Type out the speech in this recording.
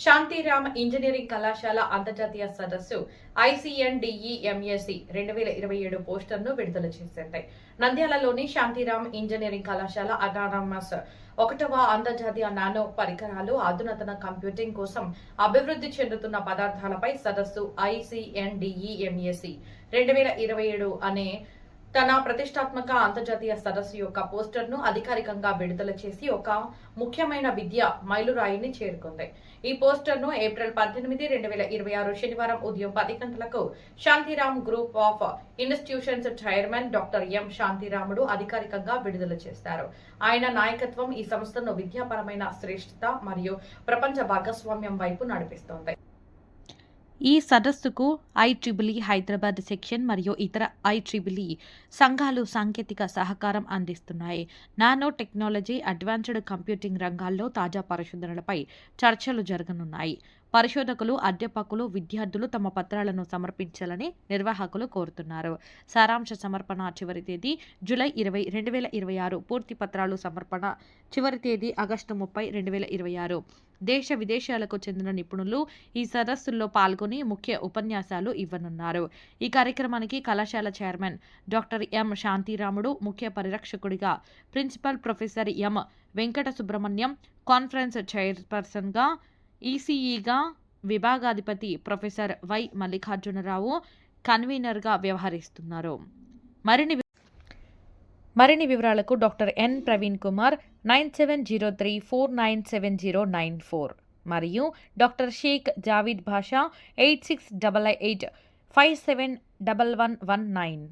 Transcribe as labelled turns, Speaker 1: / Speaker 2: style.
Speaker 1: Shantiram engineering కళాశాల అంతర్జాతీయ సదస్సు ICNDE-MAC 2027 పోస్టర్ను విడుదల చేసింది. నంద్యాలలోని శాంతిరామ్ ఇంజనీరింగ్ కళాశాల అటానమస్ 1వ అంతర్జాతీయ నానో పరికరాలు అధునాతన కంప్యూటింగ్ కోసం అభివృద్ధి చెందుతున్న పదార్థాలపై సదస్సు ICNDE-MAC 2027 అనే తన ప్రతిష్టాత్మక అంతర్జాతీయ సదస్సు యొక్క పోస్టర్ను అధికారికంగా విడుదల చేసి ఒక ముఖ్యమైన విద్య మైలురాయిని చేరుకుంది. ఈ పోస్టర్ను ఏప్రిల్ 18, 2026 శనివారం ఉదయం 10 గంటలకు Shantiram group of institutions chairman doctor M Shantiramudu అధికారికంగా విడుదల చేశారు. ఆయన నాయకత్వం ఈ సంస్థను విద్యాపరమైన శ్రేష్ఠత మరియు ప్రపంచ భాగస్వామ్యం వైపు నడిపిస్తోంది.
Speaker 2: ఈ సదస్సుకు IEEE హైదరాబాద్ సెక్షన్ మరియు ఇతర IEEE సంఘాలు సాంకేతిక సహకారం అందిస్తున్నాయి. నానో టెక్నాలజీ, అడ్వాన్స్డ్ కంప్యూటింగ్ రంగాల్లో తాజా పరిశోధనలపై చర్చలు జరగనున్నాయి. పరిశోధకులు, అధ్యాపకులు, విద్యార్థులు తమ పత్రాలను సమర్పించాలని నిర్వాహకులు కోరుతున్నారు. సారాంశ సమర్పణ చివరి తేదీ జూలై 20, 2026. పూర్తి పత్రాలు సమర్పణ చివరి తేదీ ఆగస్టు 30, 2026. దేశ విదేశాలకు చెందిన నిపుణులు ఈ సదస్సుల్లో పాల్గొని ముఖ్య ఉపన్యాసాలు ఇవ్వనున్నారు. ఈ కార్యక్రమానికి కళాశాల చైర్మన్ డాక్టర్ ఎం శాంతిరాముడు, ముఖ్య పరిరక్షకుడిగా principal professor M Venkata Subrahmanyam, conference చైర్పర్సన్గా ఈసీఈగా విభాగాధిపతి ప్రొఫెసర్ వై మల్లికార్జునరావు కన్వీనర్గా వ్యవహరిస్తున్నారు. మరిన్ని వివరాలకు డాక్టర్ ఎన్ ప్రవీణ్ కుమార్ 9703497094 మరియు డాక్టర్ షేక్ జావీద్ భాషా 8688571119.